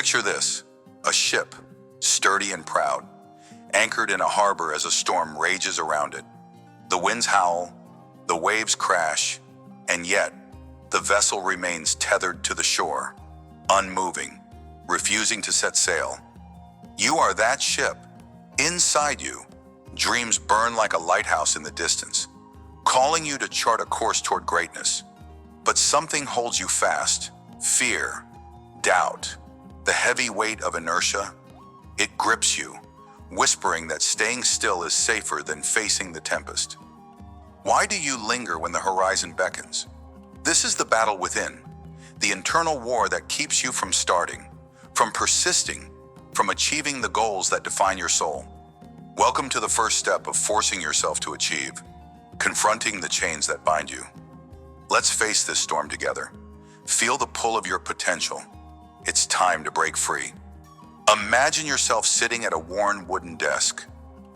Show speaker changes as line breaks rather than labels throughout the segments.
Picture this, a ship, sturdy and proud, anchored in a harbor as a storm rages around it. The winds howl, the waves crash, and yet the vessel remains tethered to the shore, unmoving, refusing to set sail. You are that ship. Inside you, dreams burn like a lighthouse in the distance, calling you to chart a course toward greatness. But something holds you fast: fear, doubt, the heavy weight of inertia. It grips you, whispering that staying still is safer than facing the tempest. Why do you linger when the horizon beckons? This is the battle within, the internal war that keeps you from starting, from persisting, from achieving the goals that define your soul. Welcome to the first step of forcing yourself to achieve, confronting the chains that bind you. Let's face this storm together. Feel the pull of your potential. It's time to break free. Imagine yourself sitting at a worn wooden desk,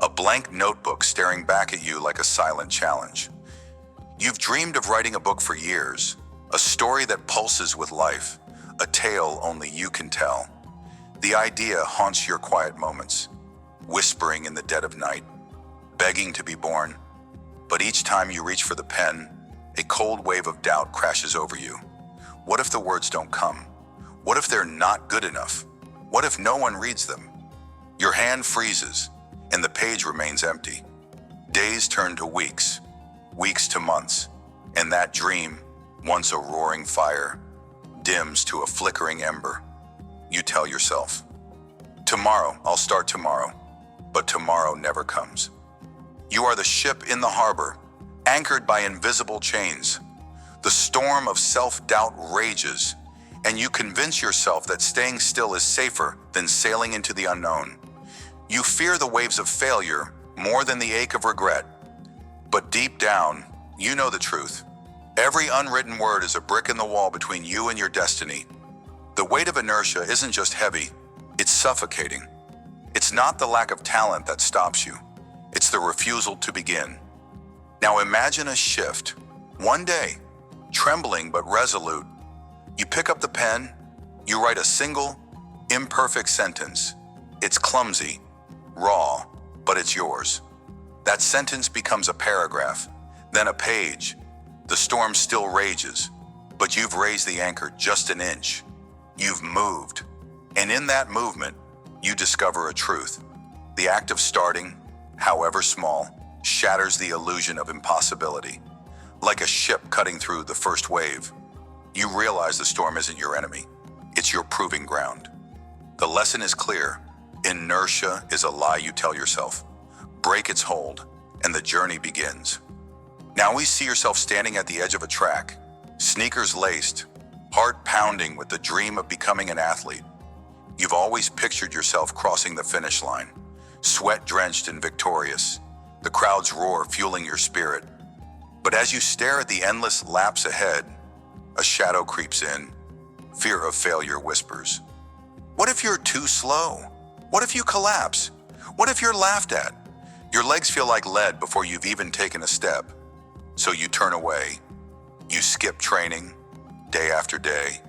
a blank notebook staring back at you like a silent challenge. You've dreamed of writing a book for years, a story that pulses with life, a tale only you can tell. The idea haunts your quiet moments, whispering in the dead of night, begging to be born. But each time you reach for the pen, a cold wave of doubt crashes over you. What if the words don't come? What if they're not good enough? What if no one reads them? Your hand freezes, and the page remains empty. Days turn to weeks, weeks to months, and that dream, once a roaring fire, dims to a flickering ember. You tell yourself, tomorrow, I'll start tomorrow, but tomorrow never comes. You are the ship in the harbor, anchored by invisible chains. The storm of self-doubt rages, and you convince yourself that staying still is safer than sailing into the unknown. You fear the waves of failure more than the ache of regret. But deep down, you know the truth. Every unwritten word is a brick in the wall between you and your destiny. The weight of inertia isn't just heavy, it's suffocating. It's not the lack of talent that stops you, it's the refusal to begin. Now imagine a shift. One day, trembling but resolute, you pick up the pen, you write a single, imperfect sentence. It's clumsy, raw, but it's yours. That sentence becomes a paragraph, then a page. The storm still rages, but you've raised the anchor just an inch. You've moved, and in that movement, you discover a truth. The act of starting, however small, shatters the illusion of impossibility. Like a ship cutting through the first wave, you realize the storm isn't your enemy, it's your proving ground. The lesson is clear: inertia is a lie you tell yourself. Break its hold, and the journey begins. Now we see yourself standing at the edge of a track, sneakers laced, heart pounding with the dream of becoming an athlete. You've always pictured yourself crossing the finish line, sweat-drenched and victorious, the crowd's roar fueling your spirit. But as you stare at the endless laps ahead, a shadow creeps in. Fear of failure whispers. What if you're too slow? What if you collapse? What if you're laughed at? Your legs feel like lead before you've even taken a step. So you turn away. You skip training, day after day,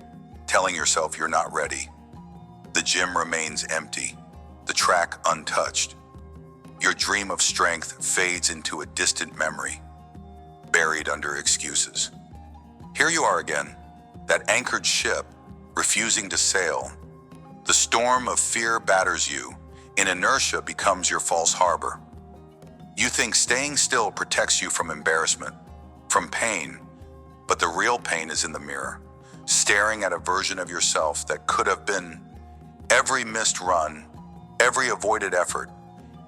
telling yourself you're not ready. The gym remains empty, the track untouched. Your dream of strength fades into a distant memory, buried under excuses. Here you are again, that anchored ship, refusing to sail. The storm of fear batters you, and inertia becomes your false harbor. You think staying still protects you from embarrassment, from pain, but the real pain is in the mirror, staring at a version of yourself that could have been. Every missed run, every avoided effort,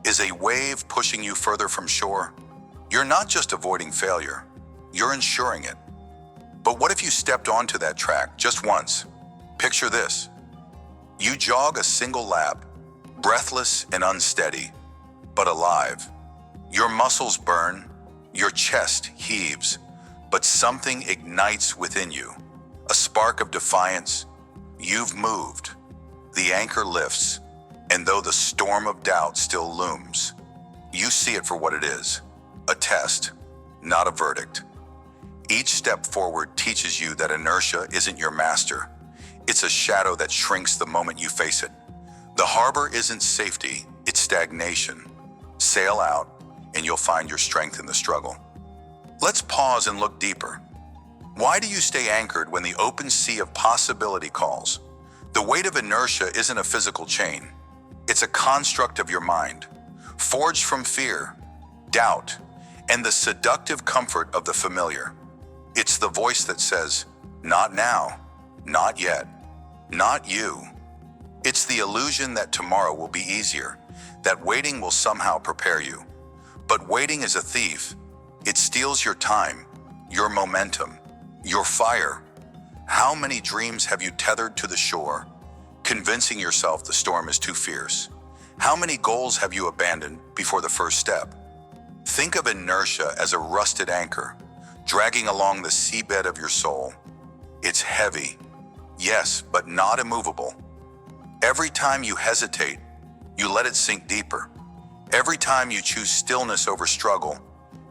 is a wave pushing you further from shore. You're not just avoiding failure, you're ensuring it. But what if you stepped onto that track just once? Picture this. You jog a single lap, breathless and unsteady, but alive. Your muscles burn, your chest heaves, but something ignites within you. A spark of defiance. You've moved. The anchor lifts, and though the storm of doubt still looms, you see it for what it is, a test, not a verdict. Each step forward teaches you that inertia isn't your master. It's a shadow that shrinks the moment you face it. The harbor isn't safety, it's stagnation. Sail out, and you'll find your strength in the struggle. Let's pause and look deeper. Why do you stay anchored when the open sea of possibility calls? The weight of inertia isn't a physical chain. It's a construct of your mind, forged from fear, doubt, and the seductive comfort of the familiar. It's the voice that says, not now, not yet, not you. It's the illusion that tomorrow will be easier, that waiting will somehow prepare you. But waiting is a thief. It steals your time, your momentum, your fire. How many dreams have you tethered to the shore, convincing yourself the storm is too fierce? How many goals have you abandoned before the first step? Think of inertia as a rusted anchor, dragging along the seabed of your soul. It's heavy, yes, but not immovable. Every time you hesitate, you let it sink deeper. Every time you choose stillness over struggle,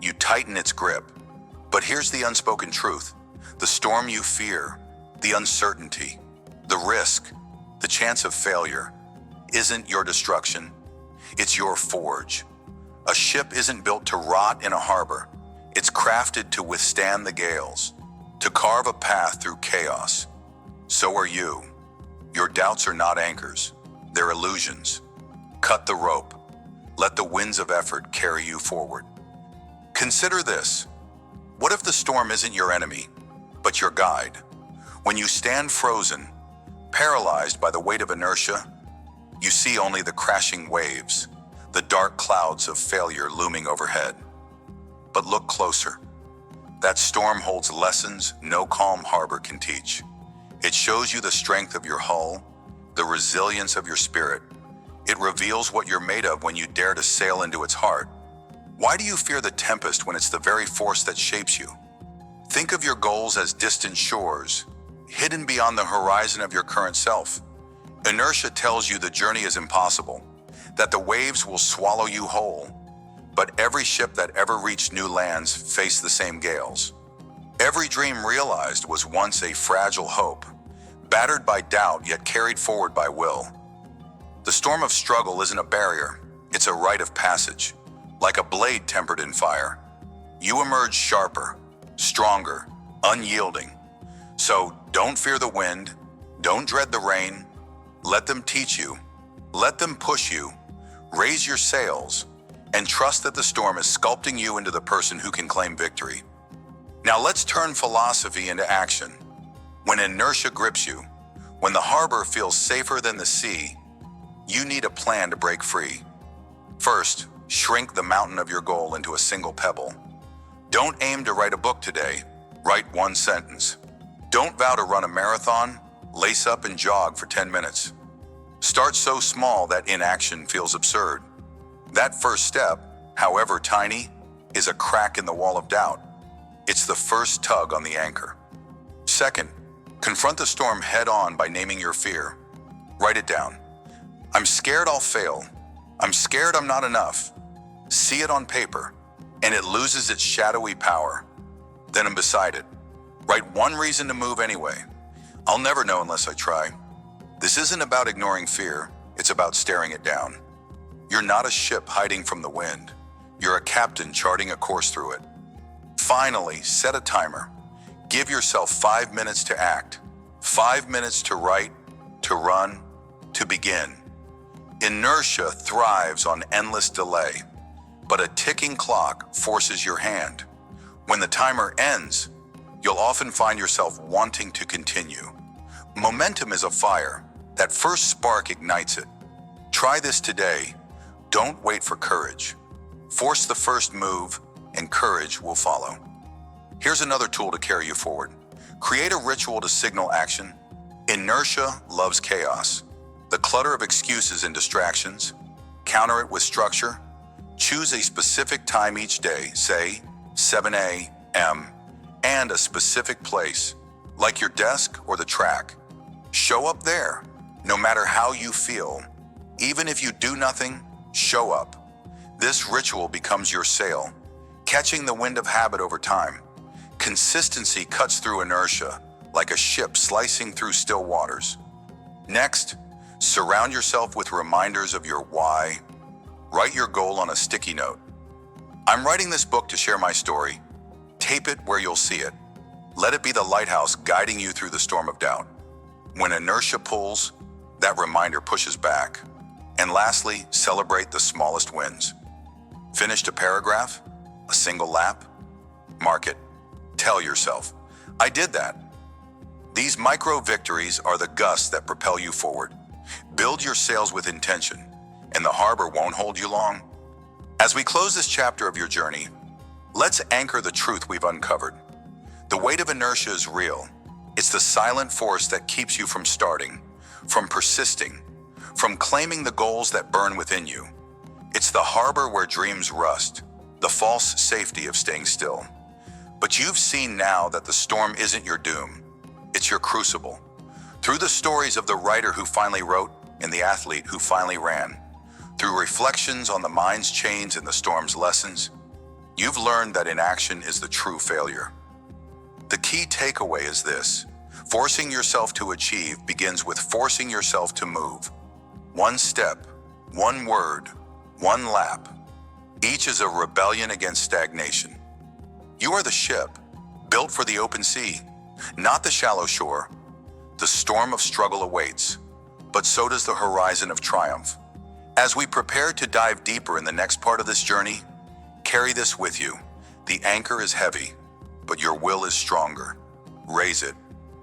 you tighten its grip. But here's the unspoken truth. The storm you fear, the uncertainty, the risk, the chance of failure, isn't your destruction. It's your forge. A ship isn't built to rot in a harbor. It's crafted to withstand the gales, to carve a path through chaos. So are you. Your doubts are not anchors. They're illusions. Cut the rope. Let the winds of effort carry you forward. Consider this. What if the storm isn't your enemy, but your guide? When you stand frozen, paralyzed by the weight of inertia, you see only the crashing waves, the dark clouds of failure looming overhead. But look closer. That storm holds lessons no calm harbor can teach. It shows you the strength of your hull, the resilience of your spirit. It reveals what you're made of when you dare to sail into its heart. Why do you fear the tempest when it's the very force that shapes you? Think of your goals as distant shores, hidden beyond the horizon of your current self. Inertia tells you the journey is impossible, that the waves will swallow you whole. But every ship that ever reached new lands faced the same gales. Every dream realized was once a fragile hope, battered by doubt yet carried forward by will. The storm of struggle isn't a barrier, it's a rite of passage. Like a blade tempered in fire, you emerge sharper, stronger, unyielding. So don't fear the wind, don't dread the rain. Let them teach you, let them push you, raise your sails, and trust that the storm is sculpting you into the person who can claim victory. Now let's turn philosophy into action. When inertia grips you, when the harbor feels safer than the sea, you need a plan to break free. First, shrink the mountain of your goal into a single pebble. Don't aim to write a book today, write one sentence. Don't vow to run a marathon, lace up and jog for 10 minutes. Start so small that inaction feels absurd. That first step, however tiny, is a crack in the wall of doubt. It's the first tug on the anchor. Second, confront the storm head-on by naming your fear. Write it down. I'm scared I'll fail. I'm scared I'm not enough. See it on paper, and it loses its shadowy power. Then I'm beside it. Write one reason to move anyway. I'll never know unless I try. This isn't about ignoring fear, it's about staring it down. You're not a ship hiding from the wind. You're a captain charting a course through it. Finally, set a timer. Give yourself 5 minutes to act, 5 minutes to write, to run, to begin. Inertia thrives on endless delay, but a ticking clock forces your hand. When the timer ends, you'll often find yourself wanting to continue. Momentum is a fire. That first spark ignites it. Try this today. Don't wait for courage. Force the first move, and courage will follow. Here's another tool to carry you forward. Create a ritual to signal action. Inertia loves chaos. The clutter of excuses and distractions. Counter it with structure. Choose a specific time each day, say 7 a.m., and a specific place, like your desk or the track. Show up there, no matter how you feel. Even if you do nothing, show up. This ritual becomes your sail, catching the wind of habit over time. Consistency cuts through inertia, like a ship slicing through still waters. Next, surround yourself with reminders of your why. Write your goal on a sticky note. I'm writing this book to share my story. Tape it where you'll see it. Let it be the lighthouse guiding you through the storm of doubt. When inertia pulls, that reminder pushes back. And lastly, celebrate the smallest wins. Finished a paragraph? A single lap? Mark it. Tell yourself, I did that. These micro victories are the gusts that propel you forward. Build your sails with intention, and the harbor won't hold you long. As we close this chapter of your journey, let's anchor the truth we've uncovered. The weight of inertia is real. It's the silent force that keeps you from starting, from persisting, from claiming the goals that burn within you. It's the harbor where dreams rust, the false safety of staying still. But you've seen now that the storm isn't your doom. It's your crucible. Through the stories of the writer who finally wrote and the athlete who finally ran, through reflections on the mind's chains and the storm's lessons, you've learned that inaction is the true failure. The key takeaway is this: forcing yourself to achieve begins with forcing yourself to move. One step, one word, one lap. Each is a rebellion against stagnation. You are the ship, built for the open sea, not the shallow shore. The storm of struggle awaits, but so does the horizon of triumph. As we prepare to dive deeper in the next part of this journey, carry this with you. The anchor is heavy, but your will is stronger. Raise it,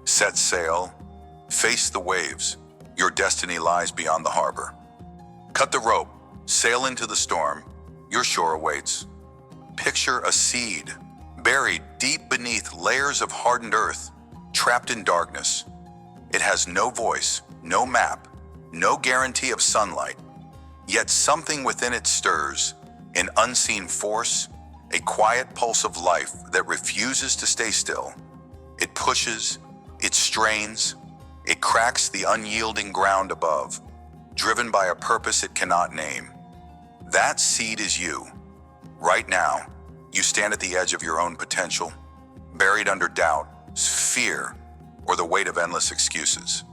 set sail, face the waves. Your destiny lies beyond the harbor. Cut the rope, sail into the storm. Your shore awaits. Picture a seed, buried deep beneath layers of hardened earth, trapped in darkness. It has no voice, no map, no guarantee of sunlight. Yet something within it stirs, an unseen force, a quiet pulse of life that refuses to stay still. It pushes, it strains, it cracks the unyielding ground above, driven by a purpose it cannot name. That seed is you. Right now, you stand at the edge of your own potential, buried under doubt, fear, or the weight of endless excuses.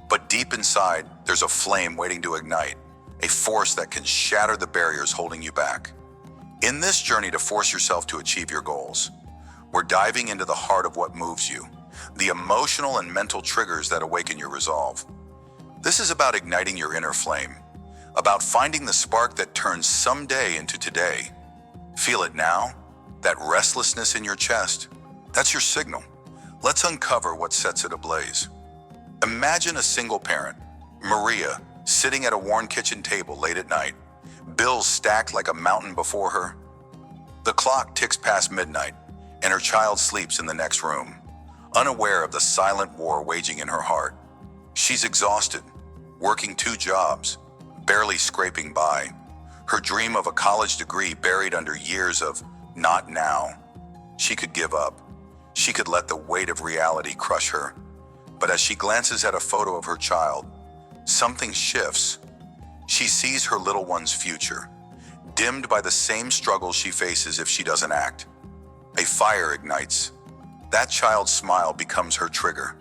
But deep inside, there's a flame waiting to ignite, a force that can shatter the barriers holding you back. In this journey to force yourself to achieve your goals, we're diving into the heart of what moves you, the emotional and mental triggers that awaken your resolve. This is about igniting your inner flame, about finding the spark that turns someday into today. Feel it now? That restlessness in your chest? That's your signal. Let's uncover what sets it ablaze. Imagine a single parent, Maria, sitting at a worn kitchen table late at night, bills stacked like a mountain before her. The clock ticks past midnight, and her child sleeps in the next room, unaware of the silent war waging in her heart. She's exhausted, working 2 jobs, barely scraping by, her dream of a college degree buried under years of not now. She could give up. She could let the weight of reality crush her. But as she glances at a photo of her child, something shifts. She sees her little one's future, dimmed by the same struggles she faces if she doesn't act. A fire ignites. That child's smile becomes her trigger,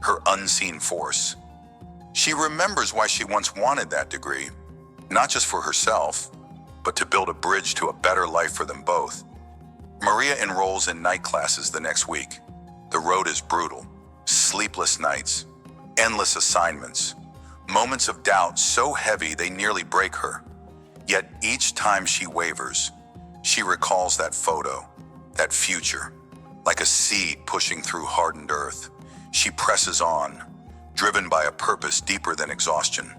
her unseen force. She remembers why she once wanted that degree, not just for herself, but to build a bridge to a better life for them both. Maria enrolls in night classes the next week. The road is brutal. Sleepless nights, endless assignments, moments of doubt so heavy they nearly break her. Yet each time she wavers, she recalls that photo, that future. Like a seed pushing through hardened earth, she presses on, driven by a purpose deeper than exhaustion.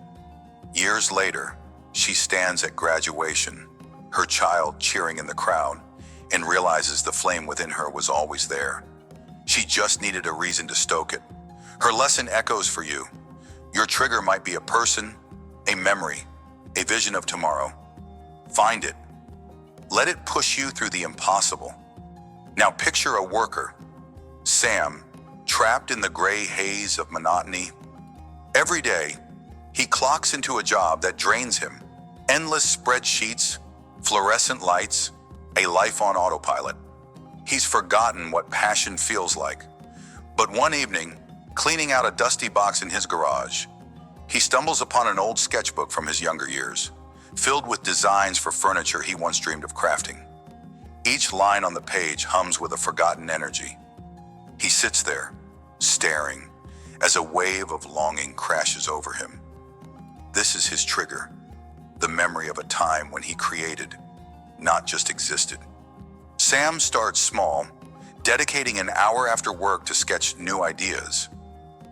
Years later, she stands at graduation, her child cheering in the crowd, and realizes the flame within her was always there. She just needed a reason to stoke it. Her lesson echoes for you. Your trigger might be a person, a memory, a vision of tomorrow. Find it. Let it push you through the impossible. Now picture a worker, Sam, trapped in the gray haze of monotony. Every day, he clocks into a job that drains him. Endless spreadsheets, fluorescent lights, a life on autopilot. He's forgotten what passion feels like. But one evening, cleaning out a dusty box in his garage, he stumbles upon an old sketchbook from his younger years, filled with designs for furniture he once dreamed of crafting. Each line on the page hums with a forgotten energy. He sits there, staring, as a wave of longing crashes over him. This is his trigger, the memory of a time when he created, not just existed. Sam starts small, dedicating an hour after work to sketch new ideas.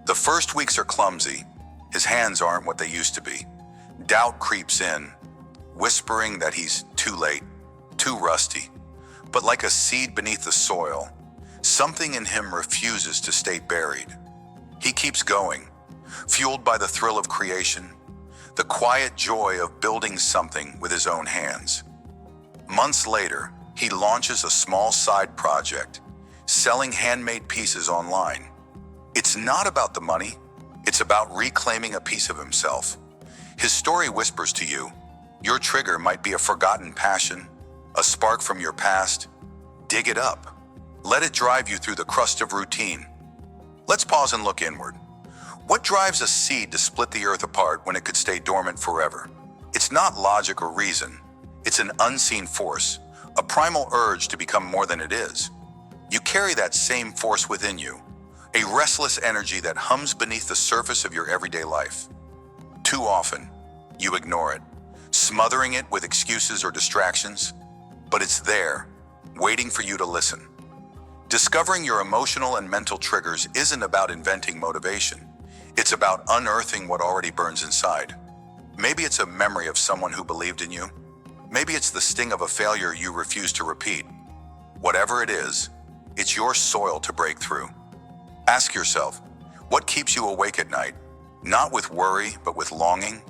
The first weeks are clumsy. His hands aren't what they used to be. Doubt creeps in, whispering that he's too late, too rusty. But like a seed beneath the soil, something in him refuses to stay buried. He keeps going, fueled by the thrill of creation, the quiet joy of building something with his own hands. Months later, he launches a small side project, selling handmade pieces online. It's not about the money, it's about reclaiming a piece of himself. His story whispers to you, your trigger might be a forgotten passion, a spark from your past. Dig it up. Let it drive you through the crust of routine. Let's pause and look inward. What drives a seed to split the earth apart when it could stay dormant forever? It's not logic or reason. It's an unseen force, a primal urge to become more than it is. You carry that same force within you, a restless energy that hums beneath the surface of your everyday life. Too often, you ignore it, smothering it with excuses or distractions, but it's there, waiting for you to listen. Discovering your emotional and mental triggers isn't about inventing motivation. It's about unearthing what already burns inside. Maybe it's a memory of someone who believed in you. Maybe it's the sting of a failure you refuse to repeat. Whatever it is, it's your soil to break through. Ask yourself, what keeps you awake at night? Not with worry, but with longing?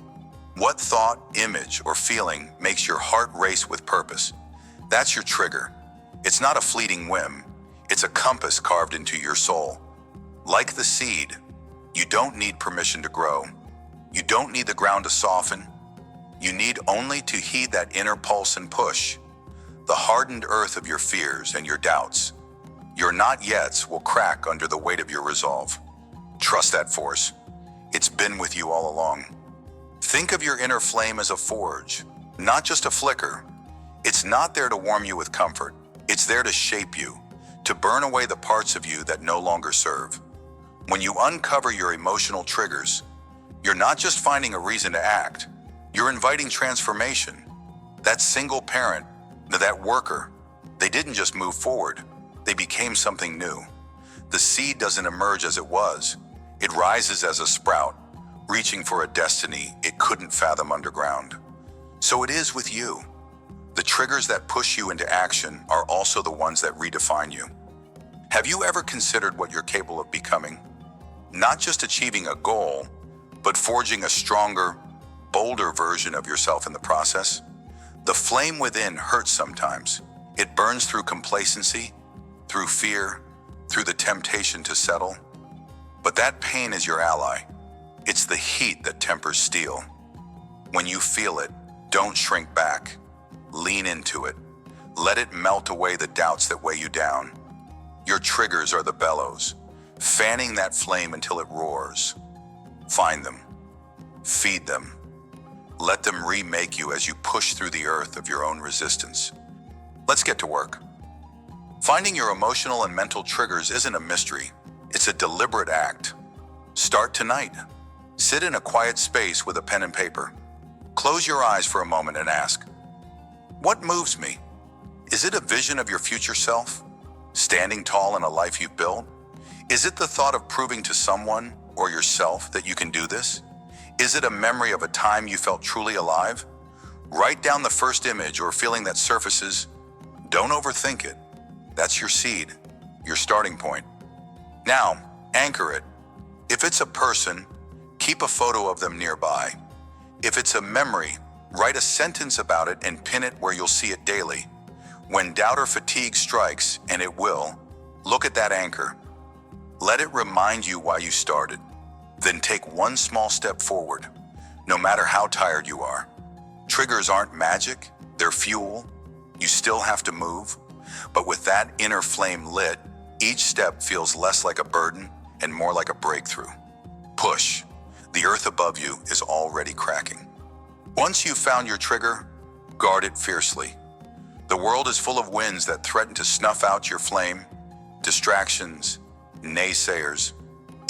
What thought, image, or feeling makes your heart race with purpose? That's your trigger. It's not a fleeting whim. It's a compass carved into your soul. Like the seed, you don't need permission to grow. You don't need the ground to soften. You need only to heed that inner pulse and push, the hardened earth of your fears and your doubts. Your not yets will crack under the weight of your resolve. Trust that force. It's been with you all along. Think of your inner flame as a forge, not just a flicker. It's not there to warm you with comfort. It's there to shape you, to burn away the parts of you that no longer serve. When you uncover your emotional triggers, you're not just finding a reason to act, you're inviting transformation. That single parent, that worker, they didn't just move forward, they became something new. The seed doesn't emerge as it was, it rises as a sprout, reaching for a destiny it couldn't fathom underground. So it is with you. The triggers that push you into action are also the ones that redefine you. Have you ever considered what you're capable of becoming? Not just achieving a goal, but forging a stronger, bolder version of yourself in the process? The flame within hurts sometimes. It burns through complacency, through fear, through the temptation to settle. But that pain is your ally. It's the heat that tempers steel. When you feel it, don't shrink back. Lean into it. Let it melt away the doubts that weigh you down. Your triggers are the bellows, fanning that flame until it roars. Find them. Feed them. Let them remake you as you push through the earth of your own resistance. Let's get to work. Finding your emotional and mental triggers isn't a mystery. It's a deliberate act. Start tonight. Sit in a quiet space with a pen and paper. Close your eyes for a moment and ask, what moves me? Is it a vision of your future self? Standing tall in a life you've built? Is it the thought of proving to someone or yourself that you can do this? Is it a memory of a time you felt truly alive? Write down the first image or feeling that surfaces. Don't overthink it. That's your seed, your starting point. Now, anchor it. If it's a person, keep a photo of them nearby. If it's a memory, write a sentence about it and pin it where you'll see it daily. When doubt or fatigue strikes, and it will, look at that anchor. Let it remind you why you started. Then take one small step forward, no matter how tired you are. Triggers aren't magic, they're fuel. You still have to move, but with that inner flame lit, Each step feels less like a burden and more like a breakthrough. Push. The earth above you is already cracking. Once you've found your trigger, guard it fiercely. The world is full of winds that threaten to snuff out your flame, distractions, naysayers,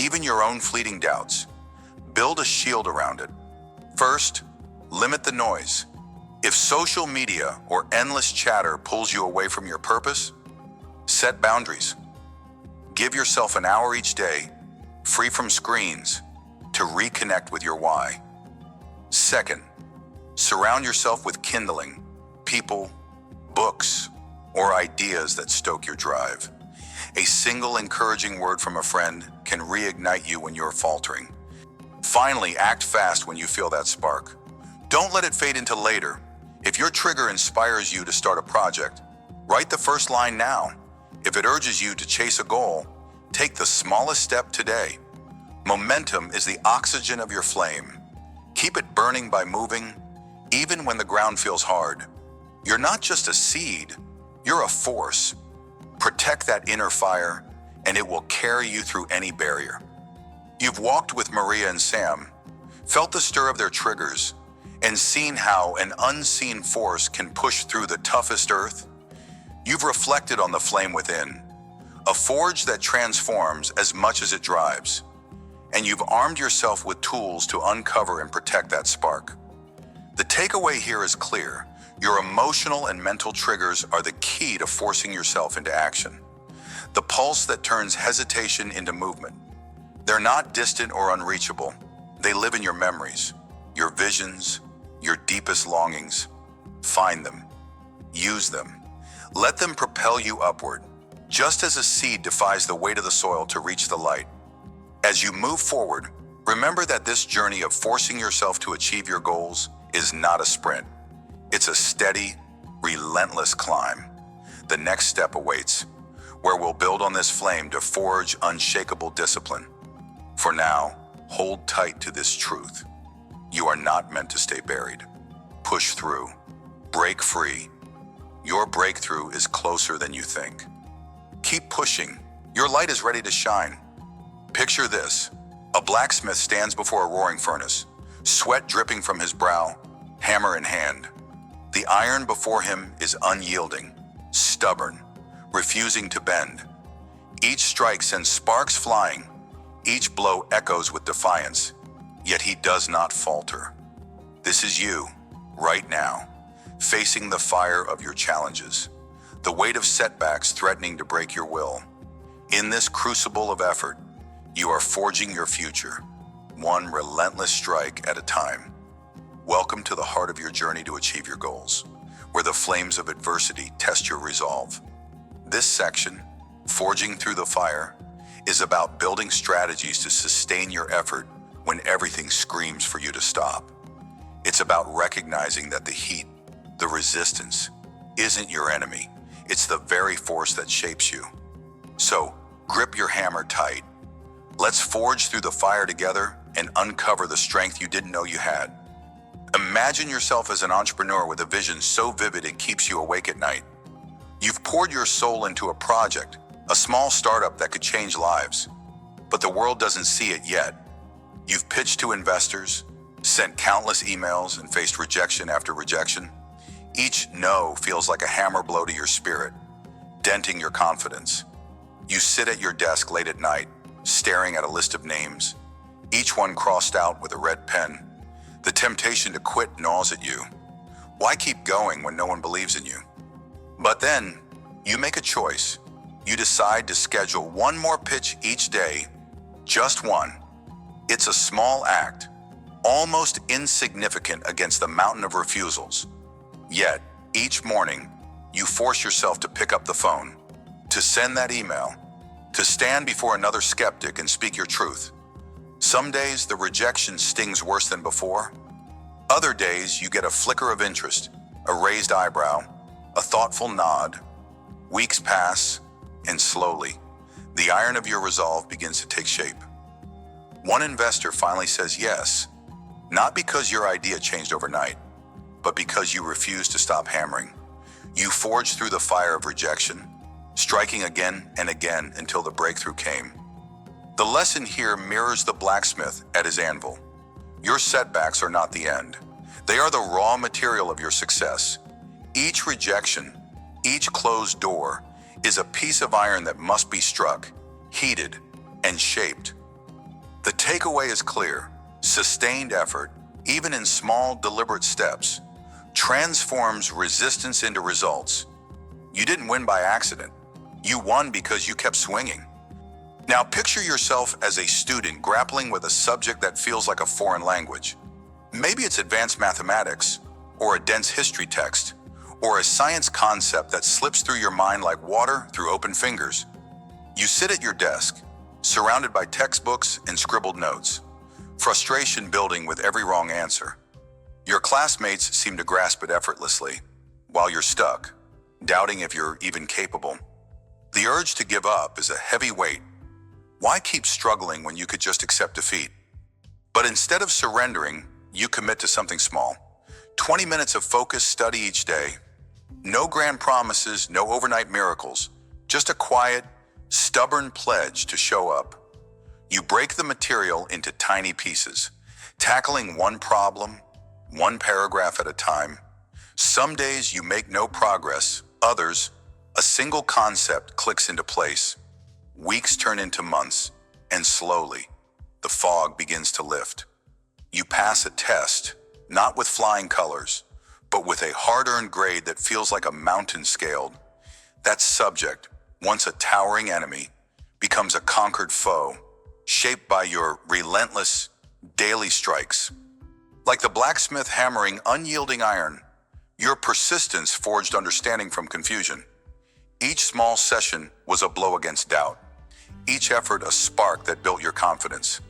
even your own fleeting doubts. Build a shield around it. First, limit the noise. If social media or endless chatter pulls you away from your purpose, set boundaries. Give yourself an hour each day, free from screens, to reconnect with your why. Second, surround yourself with kindling, people, books, or ideas that stoke your drive. A single encouraging word from a friend can reignite you when you're faltering. Finally, act fast when you feel that spark. Don't let it fade into later. If your trigger inspires you to start a project, write the first line now. If it urges you to chase a goal, take the smallest step today. Momentum is the oxygen of your flame. Keep it burning by moving, even when the ground feels hard. You're not just a seed, you're a force. Protect that inner fire, and it will carry you through any barrier. You've walked with Maria and Sam, felt the stir of their triggers, and seen how an unseen force can push through the toughest earth. You've reflected on the flame within, a forge that transforms as much as it drives. And you've armed yourself with tools to uncover and protect that spark. The takeaway here is clear. Your emotional and mental triggers are the key to forcing yourself into action. The pulse that turns hesitation into movement. They're not distant or unreachable. They live in your memories, your visions, your deepest longings. Find them. Use them. Let them propel you upward, just as a seed defies the weight of the soil to reach the light. As you move forward, remember that this journey of forcing yourself to achieve your goals is not a sprint. It's a steady, relentless climb. The next step awaits, where we'll build on this flame to forge unshakable discipline. For now, hold tight to this truth. You are not meant to stay buried. Push through. Break free. Your breakthrough is closer than you think. Keep pushing. Your light is ready to shine. Picture this. A blacksmith stands before a roaring furnace, sweat dripping from his brow, hammer in hand. The iron before him is unyielding, stubborn, refusing to bend. Each strike sends sparks flying. Each blow echoes with defiance, yet he does not falter. This is you, right now, facing the fire of your challenges, the weight of setbacks threatening to break your will. In this crucible of effort, you are forging your future, one relentless strike at a time. Welcome to the heart of your journey to achieve your goals, where the flames of adversity test your resolve. This section, Forging Through the Fire, is about building strategies to sustain your effort when everything screams for you to stop. It's about recognizing that the heat, the resistance, isn't your enemy. It's the very force that shapes you. So, grip your hammer tight. Let's forge through the fire together and uncover the strength you didn't know you had. Imagine yourself as an entrepreneur with a vision so vivid it keeps you awake at night. You've poured your soul into a project, a small startup that could change lives. But the world doesn't see it yet. You've pitched to investors, sent countless emails, and faced rejection after rejection. Each no feels like a hammer blow to your spirit, denting your confidence. You sit at your desk late at night, staring at a list of names, each one crossed out with a red pen. The temptation to quit gnaws at you. Why keep going when no one believes in you? But then, you make a choice. You decide to schedule one more pitch each day, just one. It's a small act, almost insignificant against the mountain of refusals. Yet, each morning, you force yourself to pick up the phone, to send that email, to stand before another skeptic and speak your truth. Some days, the rejection stings worse than before. Other days, you get a flicker of interest, a raised eyebrow, a thoughtful nod. Weeks pass, and slowly, the iron of your resolve begins to take shape. One investor finally says yes, not because your idea changed overnight, but because you refuse to stop hammering. You forge through the fire of rejection, striking again and again until the breakthrough came. The lesson here mirrors the blacksmith at his anvil. Your setbacks are not the end. They are the raw material of your success. Each rejection, each closed door, is a piece of iron that must be struck, heated, and shaped. The takeaway is clear. Sustained effort, even in small, deliberate steps, transforms resistance into results. You didn't win by accident. You won because you kept swinging. Now picture yourself as a student grappling with a subject that feels like a foreign language. Maybe it's advanced mathematics, or a dense history text, or a science concept that slips through your mind like water through open fingers. You sit at your desk, surrounded by textbooks and scribbled notes, frustration building with every wrong answer. Your classmates seem to grasp it effortlessly, while you're stuck, doubting if you're even capable. The urge to give up is a heavy weight. Why keep struggling when you could just accept defeat? But instead of surrendering, you commit to something small. 20 minutes of focused study each day. No grand promises, no overnight miracles, just a quiet, stubborn pledge to show up. You break the material into tiny pieces, tackling one problem, one paragraph at a time. Some days you make no progress, others, a single concept clicks into place. Weeks turn into months, and slowly, the fog begins to lift. You pass a test, not with flying colors, but with a hard-earned grade that feels like a mountain scaled. That subject, once a towering enemy, becomes a conquered foe, shaped by your relentless, daily strikes. Like the blacksmith hammering unyielding iron, your persistence forged understanding from confusion. Each small session was a blow against doubt. Each effort a spark that built your confidence.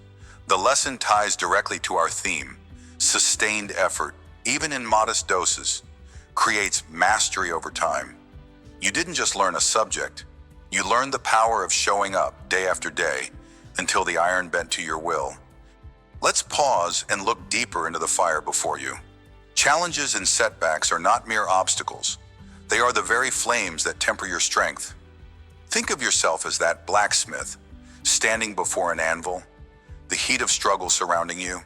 The lesson ties directly to our theme. Sustained effort, even in modest doses, creates mastery over time. You didn't just learn a subject. You learned the power of showing up day after day until the iron bent to your will. Let's pause and look deeper into the fire before you. Challenges and setbacks are not mere obstacles. They are the very flames that temper your strength. Think of yourself as that blacksmith, standing before an anvil, the heat of struggle surrounding you.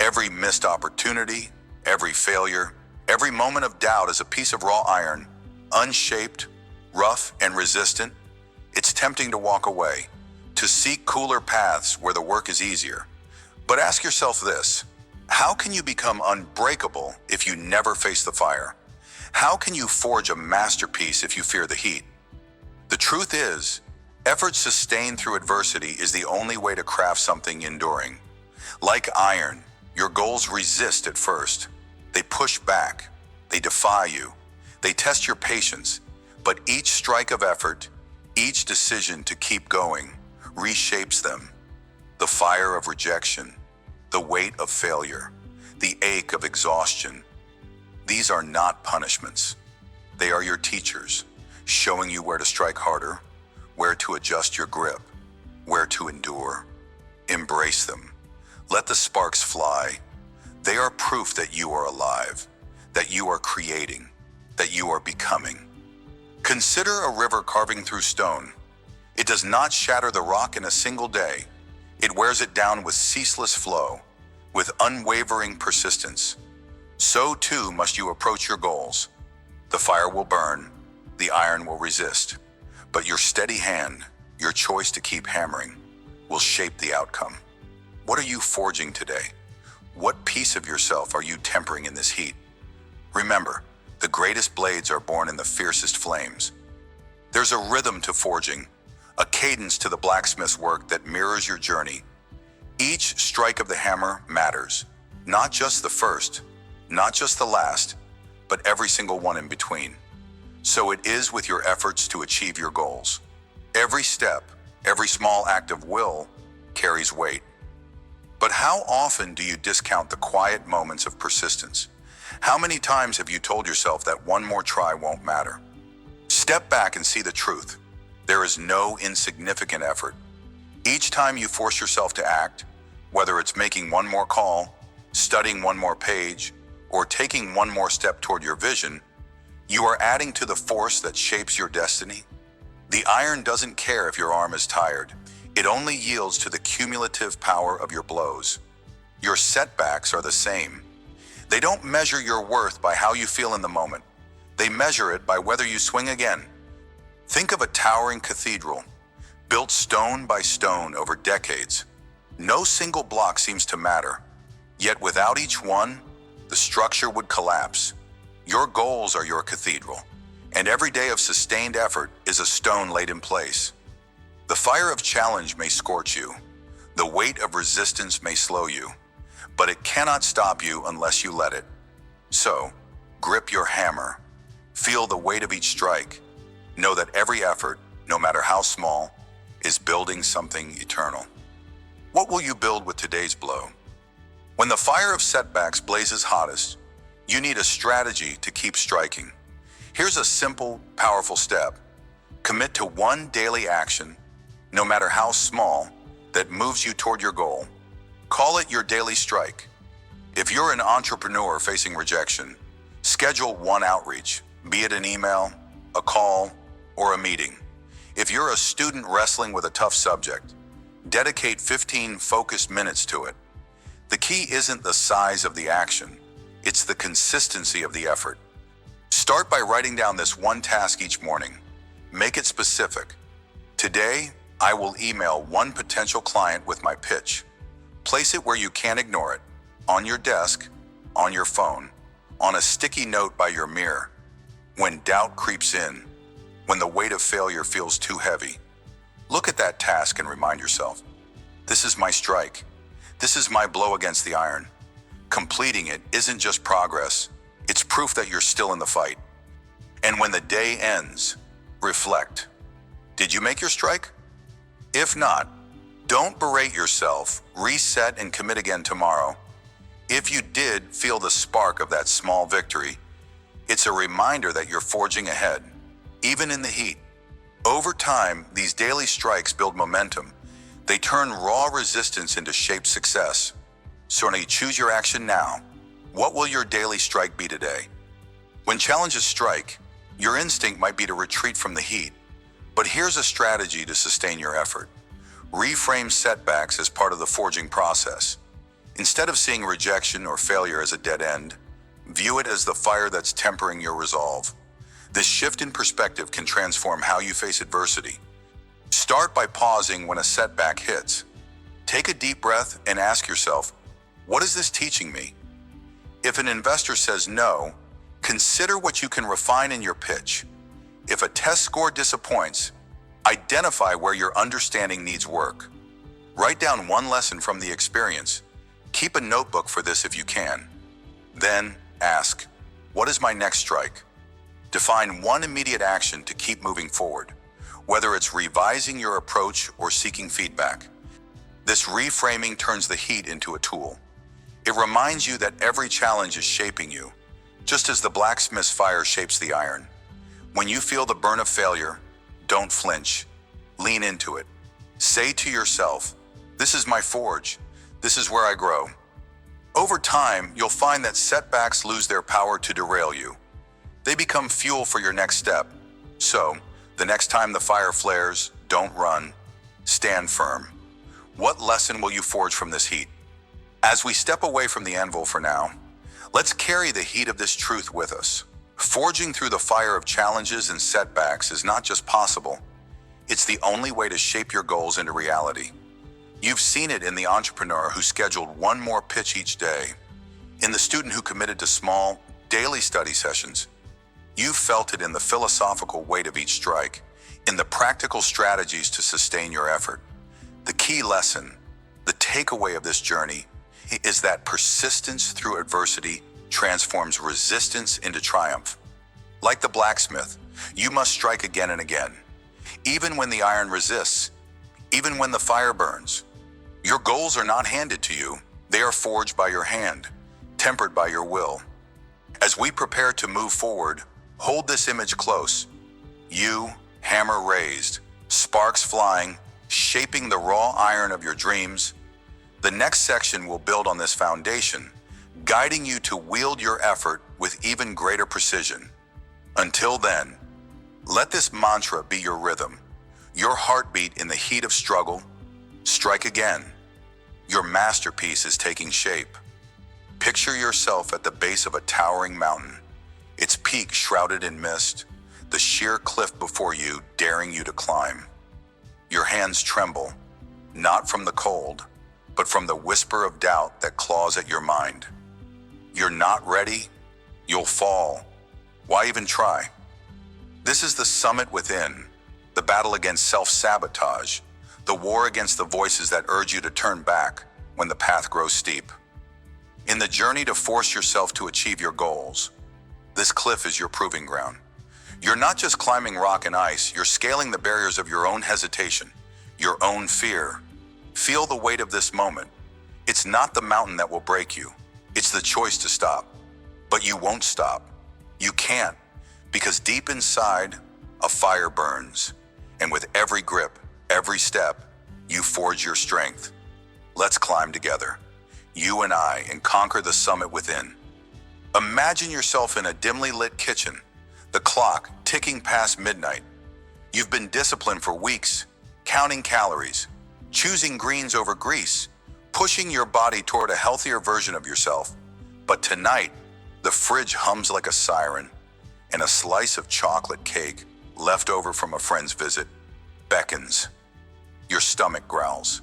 Every missed opportunity, every failure, every moment of doubt is a piece of raw iron, unshaped, rough, and resistant. It's tempting to walk away, to seek cooler paths where the work is easier. But ask yourself this: how can you become unbreakable if you never face the fire? How can you forge a masterpiece if you fear the heat? The truth is, effort sustained through adversity is the only way to craft something enduring. Like iron, your goals resist at first. They push back. They defy you. They test your patience. But each strike of effort, each decision to keep going, reshapes them. The fire of rejection, the weight of failure, the ache of exhaustion. These are not punishments. They are your teachers, showing you where to strike harder, where to adjust your grip, where to endure. Embrace them. Let the sparks fly. They are proof that you are alive, that you are creating, that you are becoming. Consider a river carving through stone. It does not shatter the rock in a single day. It wears it down with ceaseless flow, with unwavering persistence. So too must you approach your goals. The fire will burn, the iron will resist, but your steady hand, your choice to keep hammering, will shape the outcome. What are you forging today? What piece of yourself are you tempering in this heat? Remember, the greatest blades are born in the fiercest flames. There's a rhythm to forging, a cadence to the blacksmith's work that mirrors your journey. Each strike of the hammer matters, not just the first, not just the last, but every single one in between. So it is with your efforts to achieve your goals. Every step, every small act of will carries weight. But how often do you discount the quiet moments of persistence? How many times have you told yourself that one more try won't matter? Step back and see the truth. There is no insignificant effort. Each time you force yourself to act, whether it's making one more call, studying one more page, or taking one more step toward your vision, you are adding to the force that shapes your destiny. The iron doesn't care if your arm is tired. It only yields to the cumulative power of your blows. Your setbacks are the same. They don't measure your worth by how you feel in the moment. They measure it by whether you swing again. Think of a towering cathedral, built stone by stone over decades. No single block seems to matter. Yet without each one, the structure would collapse. Your goals are your cathedral, and every day of sustained effort is a stone laid in place. The fire of challenge may scorch you. The weight of resistance may slow you, but it cannot stop you unless you let it. So, grip your hammer. Feel the weight of each strike. Know that every effort, no matter how small, is building something eternal. What will you build with today's blow? When the fire of setbacks blazes hottest, you need a strategy to keep striking. Here's a simple, powerful step. Commit to one daily action, no matter how small, that moves you toward your goal. Call it your daily strike. If you're an entrepreneur facing rejection, schedule one outreach, be it an email, a call, or a meeting. If you're a student wrestling with a tough subject, dedicate 15 focused minutes to it. The key isn't the size of the action, it's the consistency of the effort. Start by writing down this one task each morning. Make it specific. Today, I will email one potential client with my pitch. Place it where you can't ignore it, on your desk, on your phone, on a sticky note by your mirror. When doubt creeps in, when the weight of failure feels too heavy, look at that task and remind yourself, this is my strike. This is my blow against the iron. Completing it isn't just progress, it's proof that you're still in the fight. And when the day ends, reflect. Did you make your strike? If not, don't berate yourself, reset and commit again tomorrow. If you did feel the spark of that small victory, it's a reminder that you're forging ahead, even in the heat. Over time, these daily strikes build momentum. They turn raw resistance into shaped success. So when you choose your action now, what will your daily strike be today? When challenges strike, your instinct might be to retreat from the heat. But here's a strategy to sustain your effort. Reframe setbacks as part of the forging process. Instead of seeing rejection or failure as a dead end, view it as the fire that's tempering your resolve. This shift in perspective can transform how you face adversity. Start by pausing when a setback hits. Take a deep breath and ask yourself, what is this teaching me? If an investor says no, consider what you can refine in your pitch. If a test score disappoints, identify where your understanding needs work. Write down one lesson from the experience. Keep a notebook for this if you can. Then ask, what is my next strike? Define one immediate action to keep moving forward, whether it's revising your approach or seeking feedback. This reframing turns the heat into a tool. It reminds you that every challenge is shaping you, just as the blacksmith's fire shapes the iron. When you feel the burn of failure, don't flinch. Lean into it. Say to yourself, this is my forge. This is where I grow. Over time, you'll find that setbacks lose their power to derail you. They become fuel for your next step. So, the next time the fire flares, don't run. Stand firm. What lesson will you forge from this heat? As we step away from the anvil for now, let's carry the heat of this truth with us. Forging through the fire of challenges and setbacks is not just possible, it's the only way to shape your goals into reality. You've seen it in the entrepreneur who scheduled one more pitch each day, in the student who committed to small, daily study sessions. You've felt it in the philosophical weight of each strike, in the practical strategies to sustain your effort. The key lesson, the takeaway of this journey, is that persistence through adversity transforms resistance into triumph. Like the blacksmith, you must strike again and again, even when the iron resists, even when the fire burns. Your goals are not handed to you, they are forged by your hand, tempered by your will. As we prepare to move forward, hold this image close. You, hammer raised, sparks flying, shaping the raw iron of your dreams. The next section will build on this foundation, guiding you to wield your effort with even greater precision. Until then, Let this mantra be your rhythm, your heartbeat in the heat of struggle. Strike again. Your masterpiece is taking shape. Picture yourself at the base of a towering mountain, its peak shrouded in mist, the sheer cliff before you daring you to climb. Your hands tremble, not from the cold, but from the whisper of doubt that claws at your mind. You're not ready, you'll fall. Why even try? This is the summit within, the battle against self-sabotage, the war against the voices that urge you to turn back when the path grows steep. In the journey to force yourself to achieve your goals, this cliff is your proving ground. You're not just climbing rock and ice, you're scaling the barriers of your own hesitation, your own fear. Feel the weight of this moment. It's not the mountain that will break you, it's the choice to stop. But you won't stop. You can't, because deep inside, a fire burns. And with every grip, every step, you forge your strength. Let's climb together, you and I, and conquer the summit within. Imagine yourself in a dimly lit kitchen, the clock ticking past midnight. You've been disciplined for weeks, counting calories, choosing greens over grease, pushing your body toward a healthier version of yourself. But tonight, the fridge hums like a siren, and a slice of chocolate cake, left over from a friend's visit, beckons. Your stomach growls.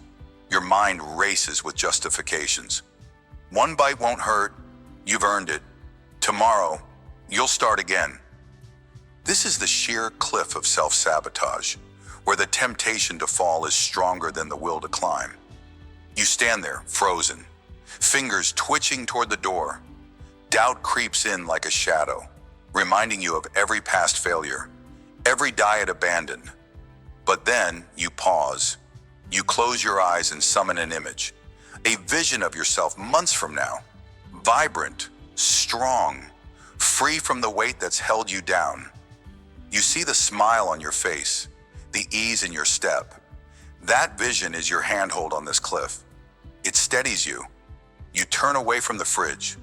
Your mind races with justifications. One bite won't hurt. You've earned it. Tomorrow, you'll start again. This is the sheer cliff of self-sabotage, where the temptation to fall is stronger than the will to climb. You stand there, frozen, fingers twitching toward the door. Doubt creeps in like a shadow, reminding you of every past failure, every diet abandoned. But then you pause. You close your eyes and summon an image, a vision of yourself months from now, vibrant, strong, free from the weight that's held you down. You see the smile on your face, the ease in your step. That vision is your handhold on this cliff. It steadies you. You turn away from the fridge,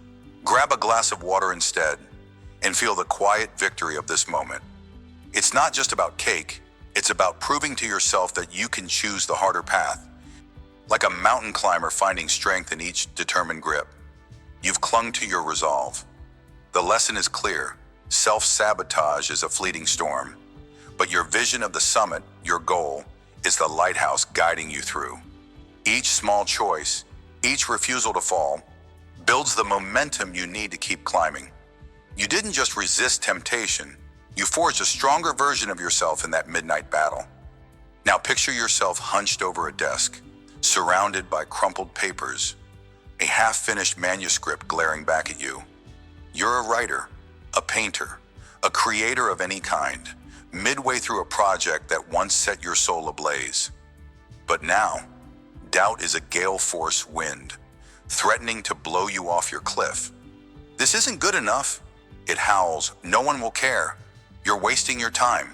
grab a glass of water instead, and feel the quiet victory of this moment. It's not just about cake, it's about proving to yourself that you can choose the harder path. Like a mountain climber finding strength in each determined grip, you've clung to your resolve. The lesson is clear. Self-sabotage is a fleeting storm, but your vision of the summit, your goal, is the lighthouse guiding you through. Each small choice, each refusal to fall, builds the momentum you need to keep climbing. You didn't just resist temptation, you forged a stronger version of yourself in that midnight battle. Now picture yourself hunched over a desk, surrounded by crumpled papers, a half-finished manuscript glaring back at you. You're a writer, a painter, a creator of any kind, midway through a project that once set your soul ablaze. But now, doubt is a gale-force wind, threatening to blow you off your cliff. This isn't good enough. It howls, no one will care. You're wasting your time.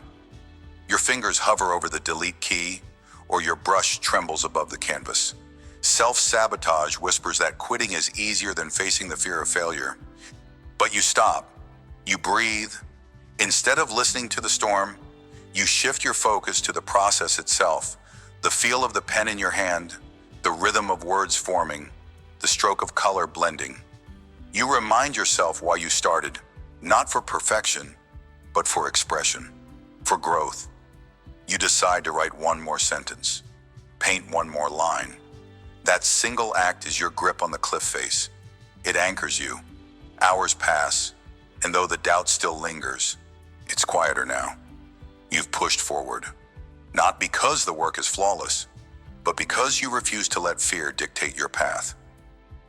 Your fingers hover over the delete key, or your brush trembles above the canvas. Self-sabotage whispers that quitting is easier than facing the fear of failure. But you stop. You breathe. Instead of listening to the storm, you shift your focus to the process itself, the feel of the pen in your hand, the rhythm of words forming, the stroke of color blending. You remind yourself why you started, not for perfection, but for expression, for growth. You decide to write one more sentence, paint one more line. That single act is your grip on the cliff face. It anchors you. Hours pass, and though the doubt still lingers, it's quieter now. You've pushed forward, not because the work is flawless, but because you refuse to let fear dictate your path.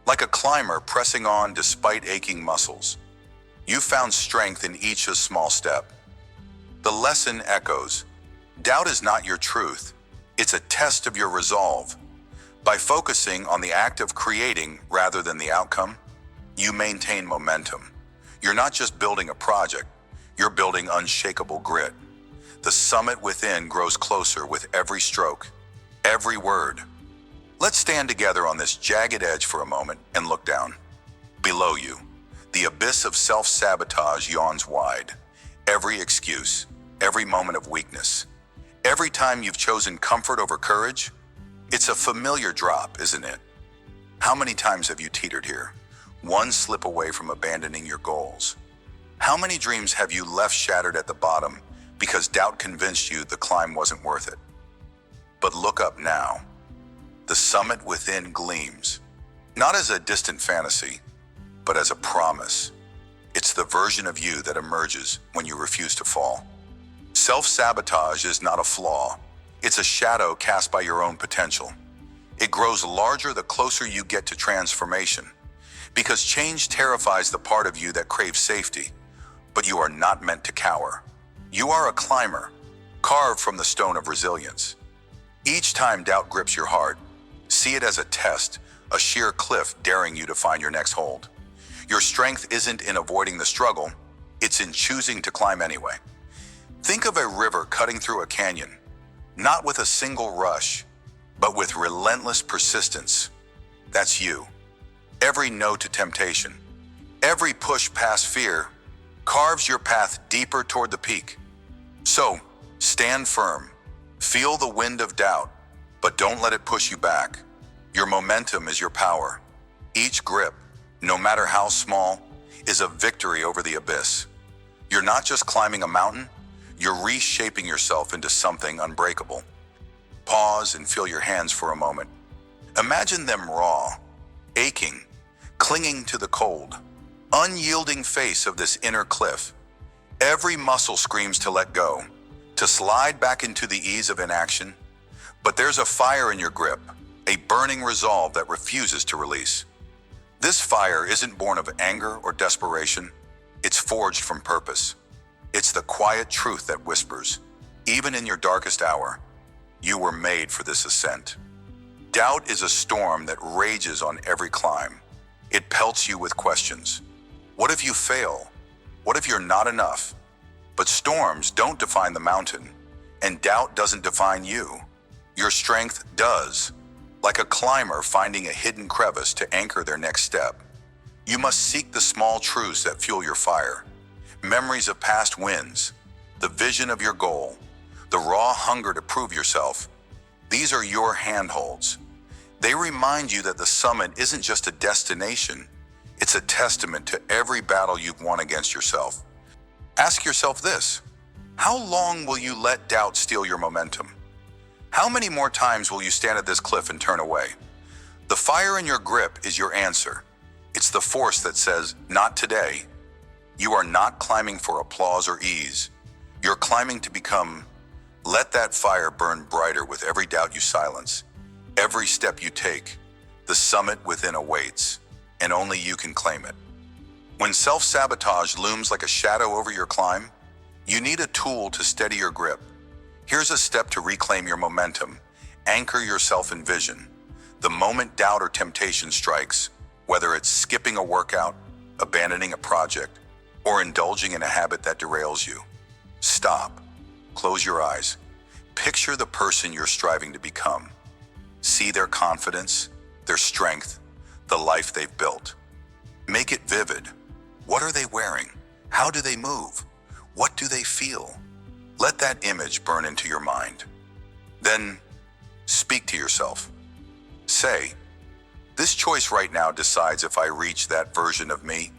Like a climber pressing on despite aching muscles, you found strength in each small step. The lesson echoes. Doubt is not your truth. It's a test of your resolve. By focusing on the act of creating rather than the outcome, you maintain momentum. You're not just building a project, you're building unshakable grit. The summit within grows closer with every stroke, every word. Let's stand together on this jagged edge for a moment and look down. Below you, the abyss of self-sabotage yawns wide. Every excuse, every moment of weakness, every time you've chosen comfort over courage. It's a familiar drop, isn't it? How many times have you teetered here, one slip away from abandoning your goals? How many dreams have you left shattered at the bottom because doubt convinced you the climb wasn't worth it? But look up now. The summit within gleams, not as a distant fantasy, but as a promise. It's the version of you that emerges when you refuse to fall. Self-sabotage is not a flaw. It's a shadow cast by your own potential. It grows larger the closer you get to transformation, because change terrifies the part of you that craves safety. But you are not meant to cower. You are a climber, carved from the stone of resilience. Each time doubt grips your heart, see it as a test, a sheer cliff daring you to find your next hold. Your strength isn't in avoiding the struggle, it's in choosing to climb anyway. Think of a river cutting through a canyon, not with a single rush, but with relentless persistence. That's you. Every no to temptation, every push past fear, carves your path deeper toward the peak. So, stand firm, feel the wind of doubt, but don't let it push you back. Your momentum is your power. Each grip, no matter how small, is a victory over the abyss. You're not just climbing a mountain, you're reshaping yourself into something unbreakable. Pause and feel your hands for a moment. Imagine them raw, aching, clinging to the cold, unyielding face of this inner cliff. Every muscle screams to let go, to slide back into the ease of inaction. But there's a fire in your grip, a burning resolve that refuses to release. This fire isn't born of anger or desperation. It's forged from purpose. It's the quiet truth that whispers, even in your darkest hour, you were made for this ascent. Doubt is a storm that rages on every climb. It pelts you with questions. What if you fail? What if you're not enough? But storms don't define the mountain, and doubt doesn't define you. Your strength does, like a climber finding a hidden crevice to anchor their next step. You must seek the small truths that fuel your fire. Memories of past wins, the vision of your goal, the raw hunger to prove yourself. These are your handholds. They remind you that the summit isn't just a destination, it's a testament to every battle you've won against yourself. Ask yourself this: how long will you let doubt steal your momentum? How many more times will you stand at this cliff and turn away? The fire in your grip is your answer. It's the force that says, not today. You are not climbing for applause or ease. You're climbing to become. Let that fire burn brighter with every doubt you silence. Every step you take, the summit within awaits, and only you can claim it. When self-sabotage looms like a shadow over your climb, you need a tool to steady your grip. Here's a step to reclaim your momentum. Anchor yourself in vision. The moment doubt or temptation strikes, whether it's skipping a workout, abandoning a project, or indulging in a habit that derails you, stop. Close your eyes. Picture the person you're striving to become. See their confidence, their strength, the life they've built. Make it vivid. What are they wearing? How do they move? What do they feel? Let that image burn into your mind. Then speak to yourself. Say, this choice right now decides if I reach that version of me.